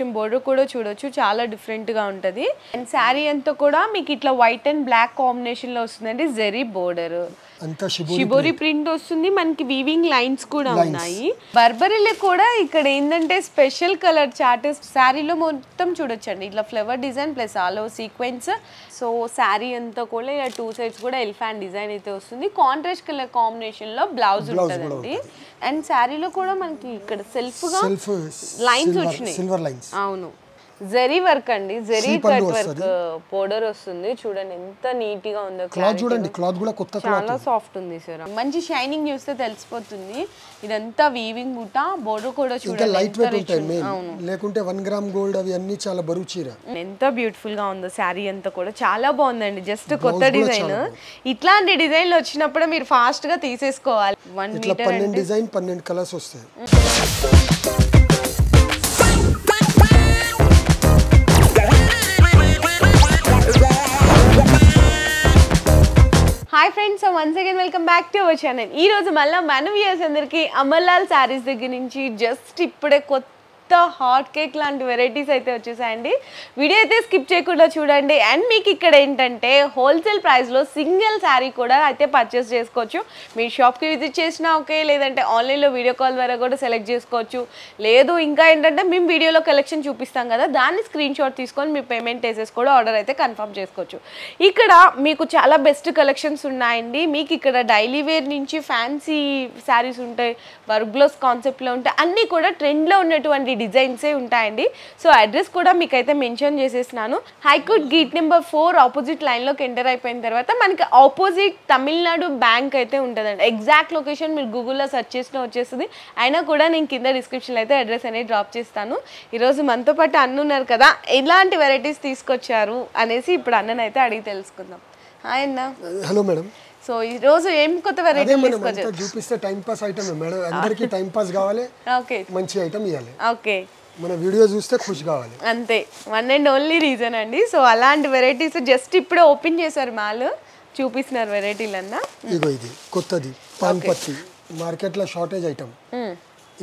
Border కూడా చూడొచ్చు చాలా డిఫరెంట్ గా ఉంటది అండ్ సారీ అంతా కూడా మీకు ఇట్లా వైట్ అండ్ బ్లాక్ కాంబినేషన్ లో వస్తుందండి జెరీ బోర్డర్ అంతా షిబోరి ప్రింట్ వస్తుంది మనకి వీవింగ్ లైన్స్ కూడా ఉన్నాయి బర్బరీలో కూడా ఇక్కడ ఏంటంటే స్పెషల్ కలర్ చార్ట్ సారీలో మొత్తం చూడొచ్చండి ఇట్లా flower design plus all over sequence so sorry అంతా కూడా ఇలా టూ సైడ్స్ కూడా ఎలిఫెంట్ డిజైన్ అయితే వస్తుంది కాంట్రాస్ట్ కలర్ కాంబినేషన్ లో బ్లౌజ్ ఉంటదండి అండ్ సారీలో కూడా మనకి ఇక్కడ సెల్ఫ్ గా లైన్స్ వచ్చినాయి సిల్వర్ లైన్స్ అవును జరీ వర్క్ అండి జరీ కట్ వర్క్ బోర్డర్ వస్తుంది చూడండి ఎంత నీట్ గా ఉందో క్లాత్ చూడండి క్లాత్ కూడా కొత్త క్లాత్ చాలా సాఫ్ట్ ఉంది సార్ మంచి షైనింగ్ చూస్తే తెలిసిపోతుంది ఇదంతా వీవింగ్ బుట్ట బోర్డర్ కూడా చూడండి లైట్ వెయిట్ ఉంటాయి లేకుంటే 1 గ్రామ్ గోల్డ్ అవి అన్ని చాలా బరువు చీర ఎంత బ్యూటిఫుల్ గా ఉందో సారీ అంతా కూడా చాలా బాగుందండి జస్ట్ కొత్త డిజైన్ ఇట్లాంటి డిజైన్లు వచ్చినప్పుడు మీరు ఫాస్ట్ గా తీసేసుకోవాలి 1 మీటర్ 12 డిజైన్ 12 కలర్స్ వస్తాయి hi friends once again welcome back to our channel ఈ రోజు మళ్ళీ మన వ్యూయర్స్ అందరికి అమర్లాల్ సారీస్ దగ్గర నుంచి జస్ట్ ఇప్పుడే కొత్త హాట్ కేక్ లాంటి వెరైటీస్ అయితే వచ్చేసాయండి వీడియో అయితే స్కిప్ చేయకుండా చూడండి అండ్ మీకు ఇక్కడ ఏంటంటే హోల్సేల్ ప్రైస్లో సింగిల్ శారీ కూడా అయితే పర్చేస్ చేసుకోవచ్చు మీరు షాప్కి విజిట్ చేసినా ఓకే లేదంటే ఆన్లైన్లో వీడియో కాల్ ద్వారా కూడా సెలెక్ట్ చేసుకోవచ్చు లేదు ఇంకా ఏంటంటే మేము వీడియోలో కలెక్షన్ చూపిస్తాం కదా దాన్ని స్క్రీన్ షాట్ తీసుకొని మీ పేమెంట్ వేసేసి కూడా ఆర్డర్ అయితే కన్ఫర్మ్ చేసుకోవచ్చు ఇక్కడ మీకు చాలా బెస్ట్ కలెక్షన్స్ ఉన్నాయండి మీకు ఇక్కడ డైలీ వేర్ నుంచి ఫ్యాన్సీ శారీస్ ఉంటాయి వర్క్ బ్లౌజ్ కాన్సెప్ట్లో ఉంటాయి అన్నీ కూడా ట్రెండ్లో ఉన్నటువంటి డిజైన్సే ఉంటాయండి సో అడ్రస్ కూడా మీకైతే మెన్షన్ చేసేసినాను హైకోర్ట్ గేట్ నెంబర్ 4 ఆపోజిట్ లైన్లోకి ఎంటర్ అయిపోయిన తర్వాత మనకి ఆపోజిట్ తమిళనాడు బ్యాంక్ అయితే ఉంటుందండి ఎగ్జాక్ట్ లొకేషన్ మీరు గూగుల్లో సెర్చ్ చేసినా వచ్చేస్తుంది అయినా కూడా నేను కింద డిస్క్రిప్షన్లో అయితే అడ్రస్ అనేది డ్రాప్ చేస్తాను ఈరోజు మనతో పాటు అన్న ఉన్నారు కదా ఎలాంటి వెరైటీస్ తీసుకొచ్చారు అనేసి ఇప్పుడు అన్నని అయితే అడిగి తెలుసుకుందాం హాయ్ అన్న హలో మేడం సో ఈ రోజు ఏం కొత్త వెరైటీ తీసుకొచ్చారు చూపిస్తే టైం పాస్ ఐటమ్ మేడం అందరికీ టైం పాస్ కావాలి ఓకే మంచి ఐటమ్ ఇవ్వాలి ఓకే మన వీడియో చూస్తే ఖుషి కావాలి అంతే వన్ అండ్ ఓన్లీ రీజన్ అండి సో అలాంటి వెరైటీస్ జస్ట్ ఇప్పుడే ఓపెన్ చేశారు మాల్ చూపిస్తున్నారు వెరైటీలన్నా ఇగో ఇది కొత్తది పాన్ పత్తి మార్కెట్లో షార్టేజ్ ఐటమ్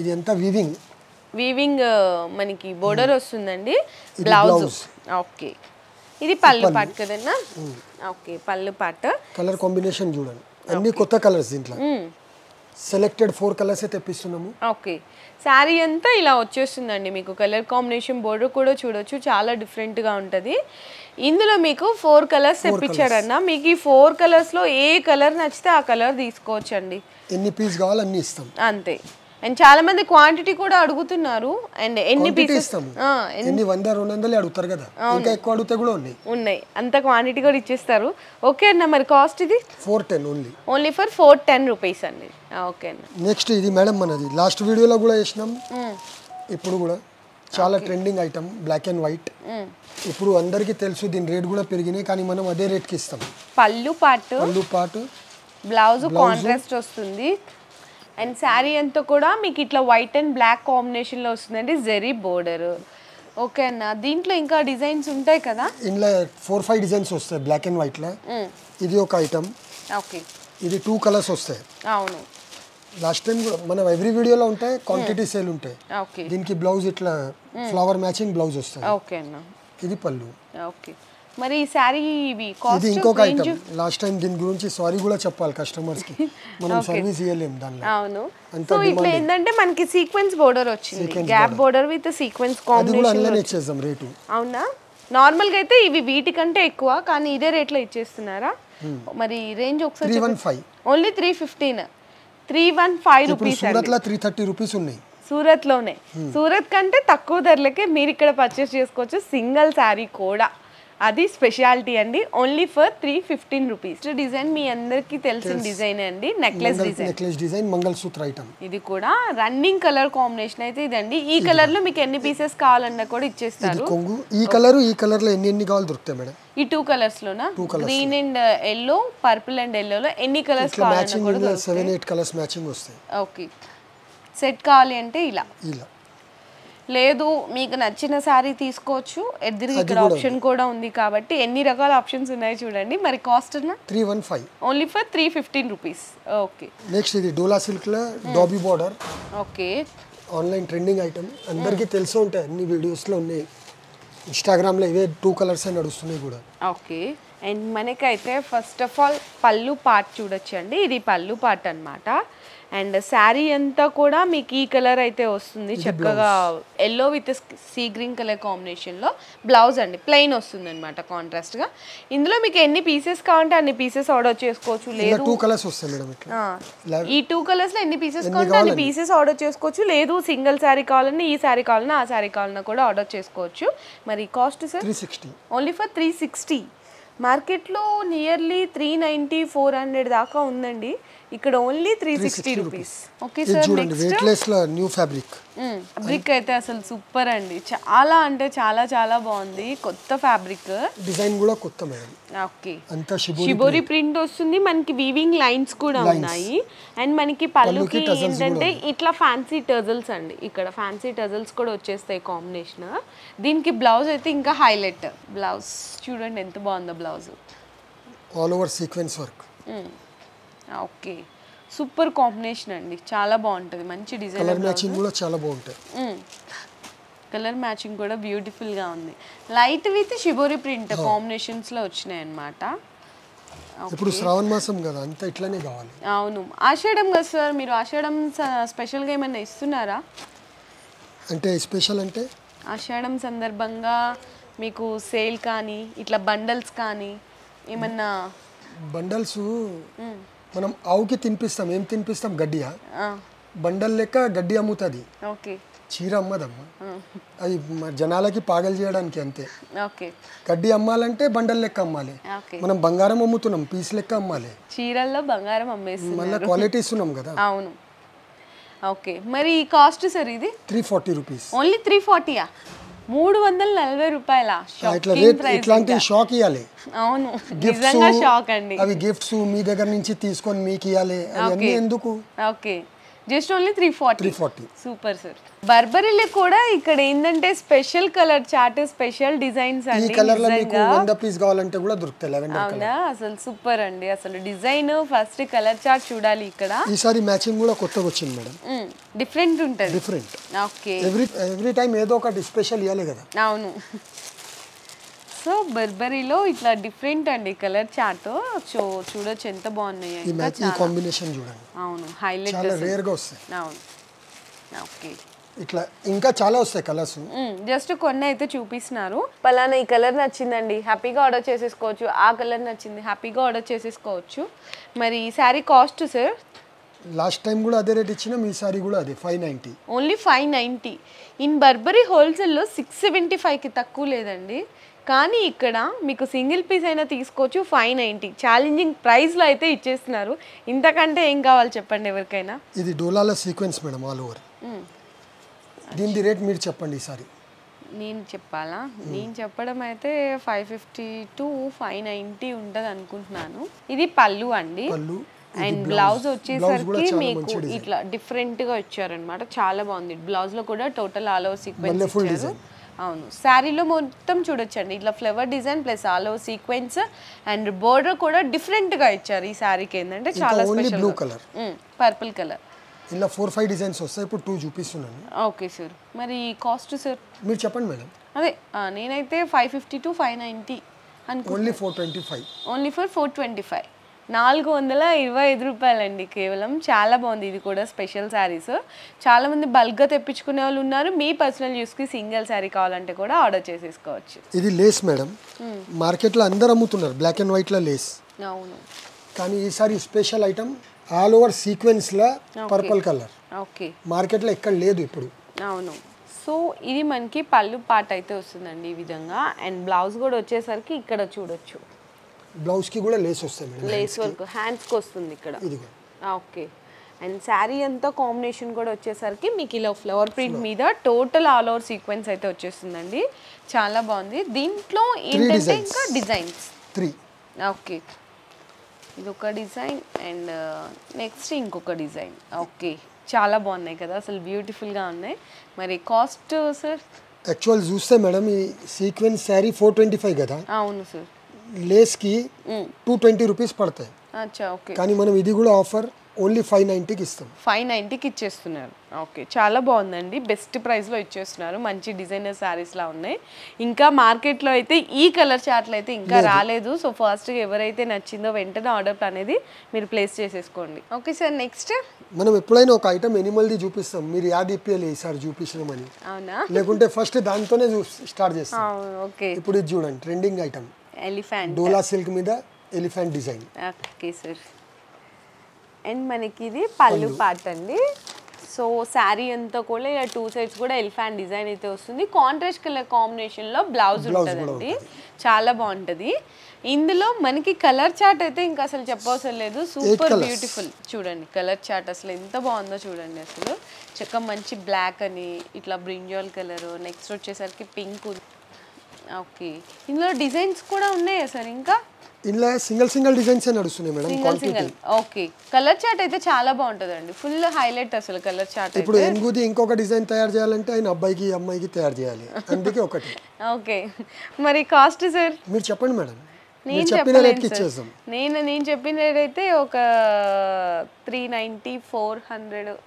ఇది ఎంత వీవింగ్ మనకి బోర్డర్ వస్తుందండి బ్లౌజ్ ఓకే ఇది పళ్ళు పాట్ కదన్నా ఓకే పళ్ళు పాట్ కలర్ కాంబినేషన్ చూడండి అన్ని కొత్త కలర్స్ దీంట్లో సెలెక్టెడ్ 4 కలర్స్ తెప్పిస్తున్నాము ఓకే శారీ అంతా ఇలా వచ్చేస్తుందండి మీకు కలర్ కాంబినేషన్ బోర్డర్ కూడా చూడొచ్చు చాలా డిఫరెంట్గా ఉంటుంది ఇందులో మీకు 4 కలర్స్ తెప్పించారన్న మీకు ఈ 4 కలర్స్లో ఏ కలర్ నచ్చితే ఆ కలర్ తీసుకోవచ్చండి ఎన్ని పీస్ కావాలి అన్ని ఇస్తాం అంతే అండ్ చాలా మంది క్వాంటిటీ కూడా అడుగుతున్నారు అండ్ ఎన్ని పీసెస్ ఎన్ని 100-200 అడుగుతారు కదా ఇంకా ఎక్కువ అడిగితే కూడా ఉన్నాయి అంత క్వాంటిటీ కూడా ఇచ్చేస్తారు ఓకే అన్న మరి కాస్ట్ ఇది 410 ఓన్లీ ఫర్ 410 రూపీస్ అండి ఓకే అన్న నెక్స్ట్ ఇది మేడం మనది లాస్ట్ వీడియోలో కూడా చేసినాం ఇప్పుడు కూడా చాలా trending item black and white ఇప్పుడు అందరికీ తెలుసు దీని రేట్ కూడా పెరిగినాయి కానీ మనం అదే రేట్కి ఇస్తాం పళ్ళు పాటు బ్లౌజ్ కాంట్రాస్ట్ వస్తుంది అండ్ శారీ అంతా కూడా మీకు ఇట్లా వైట్ అండ్ బ్లాక్ కాంబినేషన్లో వస్తుందండి జెరీ బోర్డర్ ఓకే అన్న దీంట్లో ఇంకా డిజైన్స్ ఉంటాయి కదా ఇందులో 4-5 డిజైన్స్ వస్తాయి బ్లాక్ అండ్ వైట్లో ఇది ఒక ఐటమ్ ఓకే ఇది 2 కలర్స్ వస్తాయి అవును లాస్ట్ టైం మనం ఎవ్రీ వీడియోలో ఉంటాయి క్వాంటిటీ సేల్ ఉంటాయి ఓకే దీనికి బ్లౌజ్ ఇట్లా ఫ్లవర్ మ్యాచింగ్ బ్లౌజ్ వస్తుంది ఓకే అన్న ఇది పళ్ళు ఓకే మరి ఈ శారీ ఇది ఇంకొక ఐటమ్ లాస్ట్ టైం దీని గురించి సారీ కూడా చెప్పాలి కస్టమర్స్ కి మనం సర్వీస్ ఇవ్వలేం దానిలో అవును సో ఇట్లా ఏంటంటే మనకి సీక్వెన్స్ బోర్డర్ వచ్చింది gap border with sequence combination ఇచ్చేద్దాం రేటు అవునా నార్మల్ గా అయితే ఇవి వీటికంటే ఎక్కువ కానీ ఇదే రేట్ లో ఇచ్చేస్తున్నారా మరి రేంజ్ ఒకసారి 315 ఓన్లీ 315 రూపీస్ సూరత్ లో 330 రూపీస్ ఉన్నాయి సూరత్ లోనే సూరత్ కంటే తక్కువ ధరలకే మీరు ఇక్కడ పర్చేస్ చేసుకోవచ్చు సింగిల్ శారీ కూడా అది స్పెషాలిటీ అండి ఓన్లీ ఫర్ 315 రూపీస్ డిజైన్ మీ అందరికి తెలిసిన డిజైన్ అండి నెక్లెస్ డిజైన్ మంగళసూత్ర ఐటమ్ ఇది కూడా రన్నింగ్ కలర్ కాంబినేషన్ అయితే ఇదండి ఈ కలర్ లో మీకు ఎన్ని పీసెస్ కావాలన్నా కూడా ఇచ్చేస్తారు ఈ కలర్ లో ఎన్ని కావాలి దొరుకుతాయి మేడం ఈ 2 కలర్స్ లోనా green and yellow purple and yellow లో ఎన్ని కలర్స్ కావాలన్నా కూడా 7-8 కలర్స్ మ్యాచింగ్ వస్తాయి ఓకే సెట్ కావాలి అంటే ఇలా లేదు మీకు నచ్చిన శారీ తీసుకోవచ్చు ఎదురుగా ఇక్కడ ఆప్షన్ కూడా ఉంది కాబట్టి ఎన్ని రకాల ఆప్షన్స్ ఉన్నాయి చూడండి మరి cost 315 only for 315 rupees okay next ఇది డోలా సిల్క్ లో dobby border okay online trending item అందరికీ తెలిసే ఉంటాయి, అన్ని వీడియోస్లో ఉన్నాయి, ఇన్స్టాగ్రామ్లో ఇవే 2 కలర్స్ నడుస్తున్నాయి కూడా. ఓకే. అండ్ మనకైతే ఫస్ట్ ఆఫ్ ఆల్ పళ్ళు పార్ట్ చూడొచ్చండి, ఇది పళ్ళు పార్ట్ అన్నమాట. అండ్ శారీ అంతా కూడా మీకు ఈ కలర్ అయితే వస్తుంది, చక్కగా yellow with sea green colour కాంబినేషన్లో. బ్లౌజ్ అండి ప్లెయిన్ వస్తుంది అనమాట కాంట్రాస్ట్గా. ఇందులో మీకు ఎన్ని పీసెస్ కావాలంటే అన్ని పీసెస్ ఆర్డర్ చేసుకోవచ్చు, లేదు 2 కలర్స్ వస్తాయి మేడం ఇట్లా. ఈ 2 కలర్స్లో ఎన్ని పీసెస్ కావాలంటే అన్ని పీసెస్ ఆర్డర్ చేసుకోవచ్చు, లేదు సింగిల్ శారీ కావాలన్నా ఈ శారీ కావాలన్నా ఆ శారీ కావాలన్నా కూడా ఆర్డర్ చేసుకోవచ్చు. మరి కాస్ట్ సార్? 360 only for 360. మార్కెట్లో నియర్లీ 390 400 దాకా ఉందండి, ఇక్కడ ఓన్లీ 360 రూపీస్. ఓకే సార్, చూడండి వెయిట్లెస్ లో న్యూ ఫ్యాబ్రిక్. ఫ్యాబ్రిక్ అయితే అసలు సూపర్ అండి, చాలా అంటే చాలా చాలా బాగుంది, కొత్త ఫ్యాబ్రిక్. డిజైన్ కూడా కొత్త మేడం. ఓకే, అంతా షిబోరి ప్రింట్ వస్తుంది, మనకి వీవింగ్ లైన్స్ కూడా ఉన్నాయి. అండ్ మనకి పళ్ళుకి ఏంటంటే ఇట్లా ఫ్యాన్సీ టజల్స్ అండి, ఇక్కడ ఫ్యాన్సీ టజల్స్ కూడా వచ్చేస్తాయి కాంబినేషన్. దీనికి బ్లౌజ్ అయితే ఇంకా హైలైట్. బ్లౌజ్ చూడండి ఎంత బాగుందో blouse, all over sequence work. Okay, super combination అండి, చాలా బాగుంటుంది, మంచి డిజైన్. కలర్ మ్యాచింగ్ కూడా చాలా బాగుంటుంది. కలర్ మ్యాచింగ్ కూడా బ్యూటిఫుల్ గా ఉంది. Light with shibori print combinations లో వచ్చినాయి అన్నమాట. ఇప్పుడు శ్రావణ మాసం కదా, అంతా ఇట్లానే కావాలి. అవును, ఆషాఢం కదా సార్, మీరు ఆషాఢం స్పెషల్ గా ఏమైనా ఇస్తున్నారా? అంటే స్పెషల్ అంటే ఆషాఢం సందర్భంగా మీకు సేల్ కానీ ఇట్లా బండల్స్ కానీ ఏమన్నా? బండల్స్ మనం ఆవుకి తినిపిస్తాం, ఏం తినిపిస్తాం? గడ్డియా. బండల్ లెక్క గడ్డి అమ్ముతుంది, ఓకే, చీర అమ్మదమ్మా. అది జనాలకి పాగలు చేయడానికి అంతే. ఓకే, గడ్డి అమ్మాలంటే బండల్ లెక్క అమ్మాలి. మనం బంగారం అమ్ముతున్నాం, పీస్ లెక్క అమ్మాలి. చీరల్లో బంగారం అమ్మేస్తున్నారు, మళ్ళీ క్వాలిటీ ఇస్తున్నాం కదా. అవును. ఓకే, మరి కాస్ట్ సార్ ఇది? 340 రూపీస్. ఓన్లీ 340యా? 340 రూపాయల? ఇట్లా రేట్ ఇట్లాంటి షాక్ ఇవ్వాలి. అవును, నిజంగా షాక్ అండి. అవి గిఫ్ట్స్ మీ దగ్గర నుంచి తీసుకొని మీకు ఇవ్వాలి, అవన్నీ ఎందుకు? Okay, just only 340. 340. Super sir. బర్బరీలో కూడా ఇక్కడ ఏంటంటే special colour chart, special designs ఈ అండి. కలర్ లో మీకు 100 పీస్ కావాలంటే కూడా దొరుకుతాయి. అవునా, అసలు సూపర్ అండి, అసలు డిజైన్ ఫస్ట్ కలర్ చార్ట్ చూడాలి ఇక్కడ. ఈసారి మ్యాచింగ్ కూడా కొత్తగా వచ్చింది మేడం, డిఫరెంట్ ఉంటుంది. డిఫరెంట్. ఓకే, ఎవ్రీ టైం ఏదో ఒకటి స్పెషల్ ఇవ్వాలి కదా. అవును. సో బర్బరీలో ఇట్లా డిఫరెంట్ అండి కలర్ చార్ట్. సో చూడొచ్చు ఎంత బాగున్నాయి, ఈ కాంబినేషన్ చూడండి. అవును, హైలైట్, చాలా రేర్ గా వస్తాయి. అవును. ఓకే, ఇట్లా ఇంకా చాలా వస్తాయి కలర్స్. జస్ట్ కొన్ని అయితే చూపిస్తున్నారు. పలానా ఈ కలర్ నచ్చిందండి, హ్యాపీగా ఆర్డర్ చేసేసుకోవచ్చు. ఆ కలర్ నచ్చింది, హ్యాపీగా ఆర్డర్ చేసేసుకోవచ్చు. మరి ఈ sari cost sir? Last time కూడా అదే రేట్ ఇచ్చినాం, ఈ సారీ కూడా అదే 590. ఓన్లీ 590. ఇన్ బర్బరీ హోల్సేల్లో 675కి తక్కువ లేదండి, కానీ ఇక్కడ మీకు సింగిల్ పీస్ అయినా తీసుకోవచ్చు 590. ఛాలెంజింగ్ ప్రైస్లో అయితే ఇచ్చేస్తున్నారు, ఇంతకంటే ఏం కావాలి చెప్పండి ఎవరికైనా. ఇది డోలాల సీక్వెన్స్ మేడం, ఆల్ ఓవర్. దీని రేట్ మీరు చెప్పండి ఈసారి. నేను చెప్పాలా? నేను చెప్పడం అయితే 550 to 590 ఉంటుంది అనుకుంటున్నాను. ఇది పళ్ళు అండి, అండ్ బ్లౌజ్ వచ్చేసరికి మీకు ఇట్లా డిఫరెంట్ గా ఇచ్చారనమాట, చాలా బాగుంది. బ్లౌజ్ లో కూడా టోటల్ ఆల్ ఓవర్ సీక్వెన్స్ ఇచ్చారు. అవును, శారీలో మొత్తం చూడొచ్చండి ఇట్లా flower design plus all over sequence, and border కూడా డిఫరెంట్ గా ఇచ్చారు. ఈ శారీకి ఏంటంటే చాలా special blue colour, purple colour, ఇలా 4-5 డిజైన్స్ వస్తాయి. ఇప్పుడు 2 చూపిస్తున్నాను. ఓకే సార్, మరి కాస్ట్ సార్ మీరు చెప్పండి మేడం. అదే నేనైతే 550 to 590 అనుకుంటున్నాను. ఓన్లీ 425. Only for 425. 425 రూపాయలండి కేవలం. చాలా బాగుంది, ఇది కూడా స్పెషల్ శారీస్. చాలా మంది బల్క్గా తెప్పించుకునే వాళ్ళు ఉన్నారు. మీ పర్సనల్ యూస్కి సింగిల్ శారీ కావాలంటే కూడా ఆర్డర్ చేసేసుకోవచ్చు. ఇది లేస్ మేడం, మార్కెట్లో అందరు అమ్ముతున్నారు బ్లాక్ అండ్ వైట్లో లేస్. అవును, కానీ ఈసారి స్పెషల్ ఐటమ్ ఆల్ ఓవర్ సీక్వెన్స్లో పర్పుల్ కలర్. ఓకే, మార్కెట్లో ఎక్కడ లేదు ఇప్పుడు. అవును. సో ఇది మనకి పళ్ళు పార్ట్ అయితే వస్తుందండి ఈ విధంగా, అండ్ బ్లౌజ్ కూడా వచ్చేసరికి ఇక్కడ చూడొచ్చు, బ్లౌజ్కి కూడా లేస్ వస్తాయి మేడం, లేస్ వర్క్ హ్యాండ్స్కి వస్తుంది ఇక్కడ. ఇదిగో. ఓకే, అండ్ శారీ అంతా కాంబినేషన్ కూడా వచ్చేసరికి మీకు ఇలా ఫ్లవర్ ప్రింట్ మీద టోటల్ ఆల్ ఓవర్ సీక్వెన్స్ అయితే వచ్చేస్తుందండి, చాలా బాగుంది. దీంట్లో ఏంటంటే ఇంకా డిజైన్స్ 3. ఓకే, ఇది ఒక డిజైన్ అండ్ నెక్స్ట్ ఇంకొక డిజైన్. ఓకే, చాలా బాగున్నాయి కదా, అసలు బ్యూటిఫుల్గా ఉన్నాయి. మరి కాస్ట్ సార్? యాక్చువల్ చూస్తే మేడం ఈ సీక్వెన్స్ శారీ 425 కదా. అవును సార్. లేస్కి 220 రూపీస్ పడతాయి. అచ్చా, ఓకే. కానీ మనం ఇది కూడా ఆఫర్ ఓన్లీ 590కి ఇస్తాం. 590కి ఇచ్చేస్తున్నారు. ఓకే, చాలా బాగుందండి. బెస్ట్ ప్రైస్లో ఇచ్చేస్తున్నారు. మంచి డిజైనర్ శారీస్లా ఉన్నాయి. ఇంకా మార్కెట్లో అయితే ఈ కలర్ చార్ట్లు అయితే ఇంకా రాలేదు. సో ఫస్ట్గా ఎవరైతే నచ్చిందో వెంటనే ఆర్డర్ అనేది మీరు ప్లేస్ చేసేసుకోండి. ఓకే సార్, నెక్స్ట్ మనం ఎప్పుడైనా ఒక ఐటమ్ ఎనిమల్ది చూపిస్తాం, మీరు యాడ్ ఇప్పియాలి ఈసారి చూపించినామని. అవునా? లేకుంటే ఫస్ట్ దాంతోనే స్టార్ట్ చేస్తాం. ఓకే, ఇప్పుడు ఇది చూడండి ట్రెండింగ్ ఐటమ్, ఎలిఫెంట్ డోలా సిల్క్ మీద elephant design. Okay sir, and మనకి ఇది పళ్ళు పార్ట్ అండి. సో శారీ అంతా కూడా ఇలా 2 సైడ్స్ కూడా ఎలిఫెంట్ డిజైన్ అయితే వస్తుంది. కాంట్రాస్ట్ కలర్ కాంబినేషన్లో బ్లౌజ్ ఉంటుందండి. చాలా బాగుంటుంది. ఇందులో మనకి కలర్ చార్ట్ అయితే ఇంకా అసలు చెప్పవసరం లేదు. Super beautiful. చూడండి కలర్ చార్ట్ అసలు ఎంత బాగుందో చూడండి. అసలు చక్కగా మంచి బ్లాక్ అని, ఇట్లా బ్రింజాల్ కలర్, నెక్స్ట్ వచ్చేసరికి పింక్. ఓకే, ఇందులో డిజైన్స్ కూడా ఉన్నాయా సార్? ఇంకా ఇలా సింగిల్ డిజైన్స్ నడుస్తున్నాయి madam. Single. Okay, colour chart అయితే చాలా బాగుంటుందండి. ఫుల్ హైలైట్ అసలు కలర్ చార్ట్. ఇప్పుడు ఎన్గుది ఇంకొక డిజైన్ తయారు చేయాలంటే ఆయన అబ్బాయికి అమ్మాయికి తయారు చేయాలి, అందుకే ఒకటి. ఓకే, మరి కాస్ట్ సార్ మీరు చెప్పండి మేడం. నేను చెప్పిన రేట్ అయితే ఒక 390 400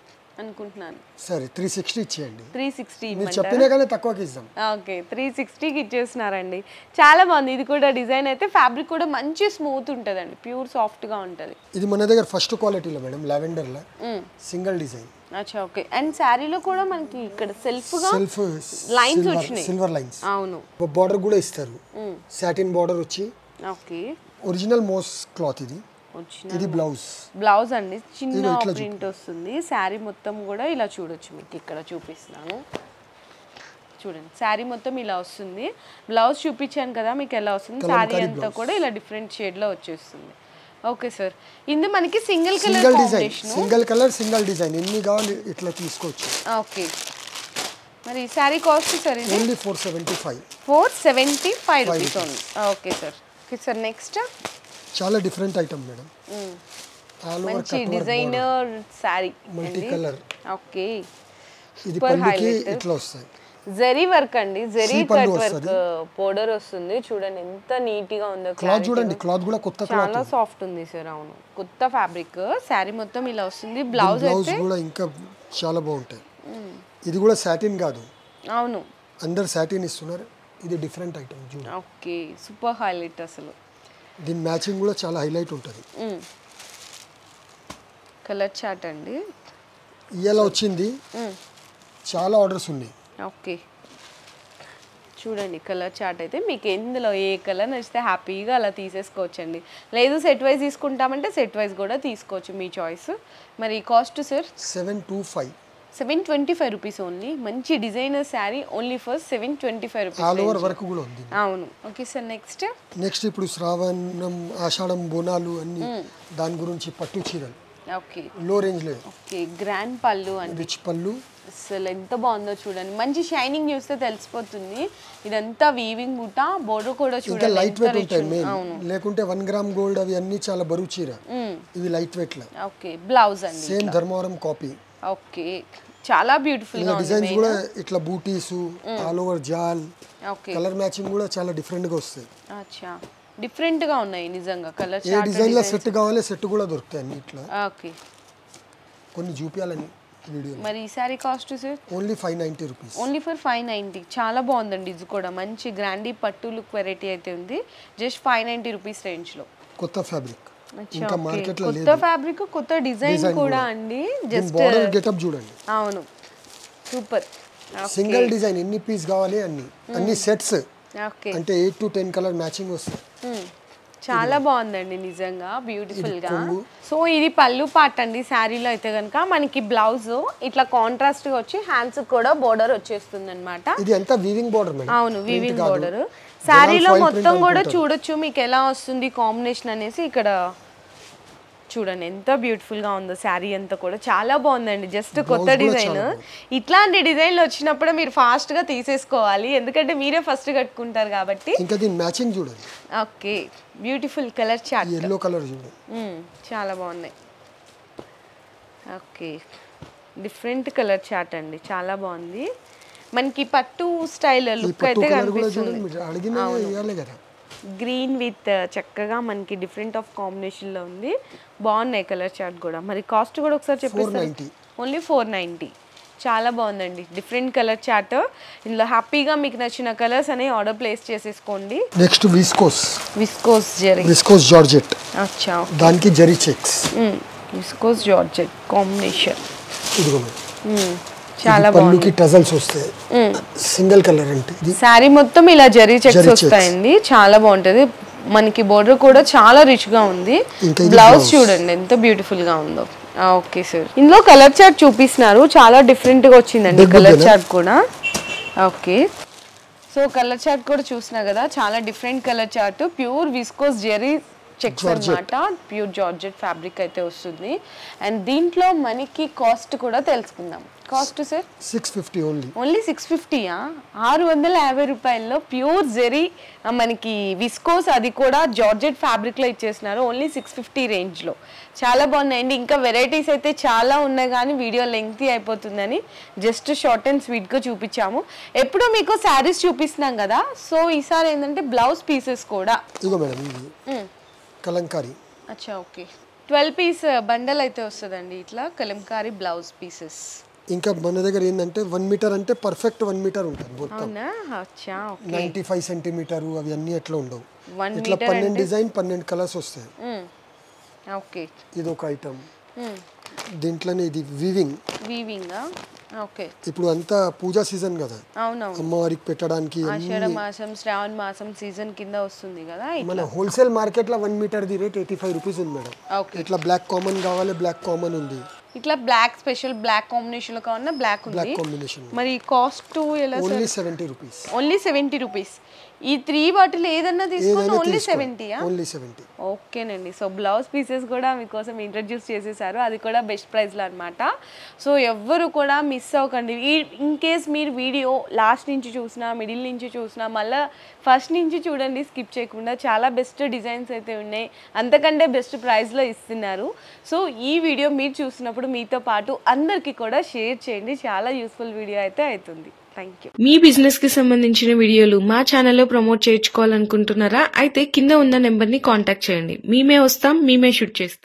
అనుకుంటున్నాను. సరే 360 ఇచ్చేయండి. 360 మీరు చెప్పినా కానీ తక్కువకి ఇస్తాం. ఓకే, 360కి ఇచ్చేస్తున్నారండి. చాలా బాగుంది. ఇది కూడా డిజైన్ అయితే ఫ్యాబ్రిక్ కూడా మంచి స్మూత్ ఉంటుందండి, ప్యూర్ సాఫ్ట్గా ఉంటుంది. ఇది మన దగ్గర ఫస్ట్ క్వాలిటీలో మేడం, లావెండర్లో సింగిల్ డిజైన్. అచ్చా, ఓకే. అండ్ శారీలో కూడా మనకి ఇక్కడ సెల్ఫ్ లైన్స్ వచ్చినాయి, సిల్వర్ లైన్స్. అవును. బార్డర్ కూడా ఇస్తారు, సాటిన్ బార్డర్ వచ్చి. ఓకే, ఒరిజినల్ మోస్ క్లాత్ ఇది. ఇది బ్లౌజ్ అండి, చిన్న ప్రింట్ వస్తుంది. శారీ మొత్తం కూడా ఇలా చూడొచ్చు. మీకు ఇక్కడ చూపిస్తున్నాను చూడండి. శారీ మొత్తం ఇలా వస్తుంది. బ్లౌజ్ చూపించాను కదా మీకు ఎలా వస్తుంది. శారీ అంతా కూడా ఇలా డిఫరెంట్ షేడ్ లో వచ్చేస్తుంది. ఓకే సార్, ఇది మనకి సింగిల్ కలర్ సింగిల్ డిజైన్ ఎన్ని కావాలి ఇట్లా తీసుకోవచ్చు. ఓకే, మరి శారీ కాస్ట్ సార్ ఇది only 475. 475 rupees only. Okay sir. Okay sir, next చాలా డిఫరెంట్ ఐటమ్ మేడం. మంచి designer sorry, multi colour. Okay, ఇది పళ్ళుకి ఇట్లా వస్తాయి. జరీ వర్క్ అండి, జరీ కట్ వర్క్ బోర్డర్ వస్తుంది. చూడండి ఎంత నీట్ గా ఉందో. క్లాత్ చూడండి, క్లాత్ కూడా కొత్త క్లాత్, చాలా సాఫ్ట్ ఉంది సార్. అవును, కొత్త ఫ్యాబ్రిక్. శారీ మొత్తం ఇలా వస్తుంది. బ్లౌజ్ కూడా ఇంకా చాలా బాగుంటాయి. ఇది కూడా సాటిన్ కాదు. అవును, అందరు సాటిన్ ఇస్తున్నారు. ఇది డిఫరెంట్ ఐటమ్ చూడండి. ఓకే, సూపర్ హైలైట్ అసలు. దీని మ్యాచింగ్ కూడా చాలా హైలైట్ ఉంటుంది. కలర్ చార్ట్ అండి ఇలా వచ్చింది. చాలా ఆర్డర్స్ ఉన్నాయి. ఓకే, చూడండి కలర్ చార్ట్ అయితే మీకు ఎందులో ఏ కలర్ నచ్చితే హ్యాపీగా అలా తీసేసుకోవచ్చండి. లేదు సెట్ వైజ్ తీసుకుంటామంటే సెట్ వైజ్ కూడా తీసుకోవచ్చు, మీ చాయిస్. మరి కాస్ట్ సార్ 725 రూపీస్ ఓన్లీ. మంచి designer sari only for 725 rupees. All over work కూడా ఉంది. అవును. ఓకే సార్, నెక్స్ట్ ఇప్పుడు శ్రావణం, ఆషాఢం, బోనాలు అన్ని దాని గురించి పట్టు చీరలు. ఓకే, లో రేంజ్ లో. ఓకే, గ్రాండ్ పళ్ళు అండి, రిచ్ పళ్ళు. అసలు ఎంత బాగుందో చూడండి. మంచి షైనింగ్ చూస్తే తెలిసిపోతుంది. ఇదంతా వీవింగ్ బూట, బోర్డర్ కూడా చూడండి లైట్ వెయిట్ ఉంటాయి మెయిన్. లేకుంటే 1 గ్రామ్ గోల్డ్ అవి అన్ని చాలా బరువు చీర. ఇవి లైట్ వెయిట్ లో. ఓకే, బ్లౌజ్ అండి సేమ్ ధర్మవరం కాపీ. ఓకే, చాలా బ్యూటిఫుల్ గా ఉంది. డిజైన్స్ కూడా ఇట్లా బూటీస్, ఆల్ ఓవర్ జాల్. ఓకే, కలర్ మ్యాచింగ్ కూడా చాలా డిఫరెంట్ గా వస్తాయి. అచ్చా, డిఫరెంట్ గా ఉన్నాయి నిజంగా. కలర్ చార్ట్, ఏ డిజైన్ లో సెట్ కావాలి సెట్ కూడా దొరుకుతాయి అన్ని ఇట్లా. ఓకే, కొన్ని చూపియాలని వీడియో. మరి ఈ sorry cost sir only 590 rupees. Only for 590. చాలా బాగుందండి. ఇది కూడా మంచి గ్రాండీ పట్టు లుక్ వెరైటీ అయితే ఉంది. జస్ట్ 590 రూపీస్ రేంజ్ లో. కొత్త ఫ్యాబ్రిక్, ఇంకా మార్కెట్ లో లేదు. కొత్త ఫ్యాబ్రిక్, కొత్త డిజైన్ కూడా అండి. జస్ట్ బోర్డర్ గెటప్ చూడండి. అవును, సూపర్. సింగిల్ డిజైన్ ఎన్ని పీస్ కావాలి అన్ని సెట్స్. ఓకే, అంటే 8 to 10 కలర్ మ్యాచింగ్ వస్తుంది. చాలా బాగుందండి నిజంగా, బ్యూటిఫుల్ గా. సో ఇది పళ్ళు పార్ట్ అండి. శారీలో అయితే కనుక మనకి బ్లౌజ్ ఇట్లా కాంట్రాస్ట్ గా వచ్చి హ్యాండ్స్ కూడా బోర్డర్ వచ్చేస్తుంది అనమాట. ఇది అంతా వీవింగ్ బోర్డర్ మేడం. అవును, వీవింగ్ బోర్డర్. శారీలో మొత్తం కూడా చూడొచ్చు మీకు ఎలా వస్తుంది కాంబినేషన్ అనేసి. ఇక్కడ చూడండి ఎంత బ్యూటిఫుల్ గా ఉందో శారీ అంతా కూడా. చాలా బాగుందండి. జస్ట్ కొత్త డిజైన్. ఇట్లాంటి డిజైన్లు వచ్చినప్పుడు మీరు ఫాస్ట్ గా తీసేసుకోవాలి, ఎందుకంటే మీరే ఫస్ట్ కట్టుకుంటారు కాబట్టి. ఇంకా దీని మ్యాచింగ్ చూడండి. Okay, beautiful colour chart. yellow colour చూడండి, చాలా బాగున్నాయి. ఓకే, డిఫరెంట్ కలర్ చార్ట్ అండి, చాలా బాగుంది. మనకి పట్టు స్టైల్ లుక్ అయితే కనిపిస్తుంది. గ్రీన్ విత్ చక్కగా మనకి డిఫరెంట్ ఆఫ్ కాంబినేషన్లో ఉంది. బాగున్నాయి కలర్ చార్ట్ కూడా. మరి కాస్ట్ కూడా ఒకసారి చెప్పేస్తారు. 490. ఓన్లీ 490. చాలా బాగుందండి డిఫరెంట్ కలర్ చార్ట్. ఇందులో హ్యాపీగా మీకు నచ్చిన కలర్స్ అనేవి ఆర్డర్ ప్లేస్ చేసేసుకోండి. Next viscose zari, viscose georgette. అచ్చా, దానికి zari checks. Viscose georgette combination. ఇదిగో చాలా పళ్ళుకి టజల్స్ వస్తాయి. సింగిల్ కలర్ అంటే ఇది శారీ మొత్తం ఇలా జరీ చెక్స్ వస్తాయండి. చాలా బాగుంటది. మనకి బోర్డర్ కూడా చాలా రిచ్ గా ఉంది. బ్లౌజ్ చూడండి ఎంత బ్యూటిఫుల్ గా ఉందో. ఓకే సార్, ఇందులో కలర్ చార్ట్ చూపిస్తున్నారు. చాలా డిఫరెంట్ గా వచ్చిందండి కలర్ చార్ట్ కూడా. ఓకే, సో కలర్ చార్ట్ కూడా చూసినా కదా, చాలా different colour chart. Pure viscose జెరీ చెక్స్ అన్నమాట. ప్యూర్ జార్జెట్ ఫ్యాబ్రిక్ అయితే వస్తుంది. అండ్ దీంట్లో మనకి కాస్ట్ కూడా తెలుసుకుందాం. Cost sir 650 only 650. 650 రూపాయల్లో ప్యూర్ జెరీ మనకి విస్కోస్, అది కూడా జార్జెట్ ఫ్యాబ్రిక్ లో ఇచ్చేస్తున్నారు. ఓన్లీ 650 రేంజ్ లో. చాలా బాగున్నాయండి. ఇంకా వెరైటీస్ అయితే చాలా ఉన్నాయి కానీ వీడియో లెంగ్తీ అయిపోతుందని జస్ట్ షార్ట్ అండ్ స్వీట్ గా చూపించాము. ఎప్పుడు మీకు శారీస్ చూపిస్తున్నాం కదా, సో ఈసారి ఏంటంటే బ్లౌజ్ పీసెస్ కూడా. ఇదిగో మేడం ఇది కలంకారీ. అచ్చా, ఓకే. 12 పీస్ బండల్ అయితే వస్తుందండి ఇట్లా కలంకారీ బ్లౌజ్ పీసెస్. ఇంకా మన దగ్గర ఏంటంటే 1 మీటర్ అంటే పర్ఫెక్ట్ 1 మీటర్ ఉంటుంది మొత్తం. 95 సెంటీమీటర్ అవి అన్ని ఎట్లా ఉండవు. ఇట్లా 12 డిజైన్ 12 కలర్స్ వస్తాయి. ఓకే, ఇది ఒక ఐటమ్. దీంట్లోనే ఇది వీవింగ్. ఓకే. ఇప్పుడు అంతా పూజా సీజన్ కదా, అవునవును, అమ్మవారికి పెట్టడానికి. ఆషాఢ మాసం శ్రావణ మాసం సీజన్ కింద వస్తుంది కదా. మన హోల్సేల్ మార్కెట్ లో 1 మీటర్ ది రేట్ 85 రూపీస్ ఉంది మేడం. ఇట్లా బ్లాక్ కామన్ కావాలి, బ్లాక్ కామన్ ఉంది. ఇట్లా బ్లాక్ స్పెషల్ బ్లాక్ కాంబినేషన్ లో కావాలన్నా బ్లాక్ ఉంది. Black combination. మరి కాస్ట్ ఎలా sir? Only 70 rupees. Only 70 rupees. ఈ 3 బాటిల్ ఏదన్నా తీసుకోండి ఓన్లీ 70. ఓన్లీ 70. ఓకేనండి. సో బ్లౌజ్ పీసెస్ కూడా మీకోసం ఇంట్రడ్యూస్ చేసేసారు, అది కూడా బెస్ట్ ప్రైస్లో అనమాట. సో ఎవ్వరు కూడా మిస్ అవ్వకండి. ఇన్ కేస్ మీరు వీడియో లాస్ట్ నుంచి చూసినా, మిడిల్ నుంచి చూసినా, మళ్ళీ ఫస్ట్ నుంచి చూడండి స్కిప్ చేయకుండా. చాలా బెస్ట్ డిజైన్స్ అయితే ఉన్నాయి, అంతకంటే బెస్ట్ ప్రైస్లో ఇస్తున్నారు. సో ఈ వీడియో మీరు చూసినప్పుడు మీతో పాటు అందరికీ కూడా షేర్ చేయండి. చాలా యూస్ఫుల్ వీడియో అయితే అవుతుంది. Thank you. మీ బిజినెస్ కి సంబంధించిన వీడియోలు మా ఛానల్లో ప్రమోట్ చేయించుకోవాలనుకుంటున్నారా? అయితే కింద ఉన్న నెంబర్ ని కాంటాక్ట్ చేయండి. మేమే వస్తాం, మేమే షూట్ చేస్తాం.